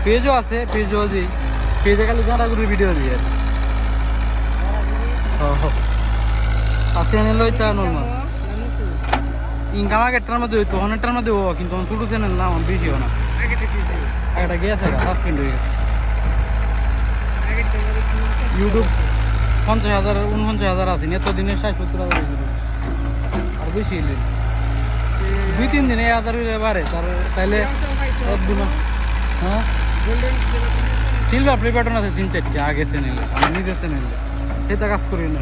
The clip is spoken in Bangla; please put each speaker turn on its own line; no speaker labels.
পেজও আছে, পেজও দিই, পেজে খালি গাঁড়াগুড়ির ভিডিও দিয়ে আর চ্যানেল হইতে নর্মাল ইনকাম আগেরটার মধ্যে হইতো, অনেকটার মধ্যে ও কিন্তু ছোটো চ্যানেল না, আমার বেশিও না, একটা গেছে সাসপেন্ড হয়ে গেছে। ইউটিউব 50,000 49,000 আছে, এতদিনে 60-70,000 আর বেশি এলে 2-3 দিনে 1,000 বাড়ে তার, তাইলে একদিন। হ্যাঁ সিলভার প্লে বাটন আছে 3-4টা আগে চ্যানেলে, আমি নিজের চ্যানেলে সেটা কাজ করি না।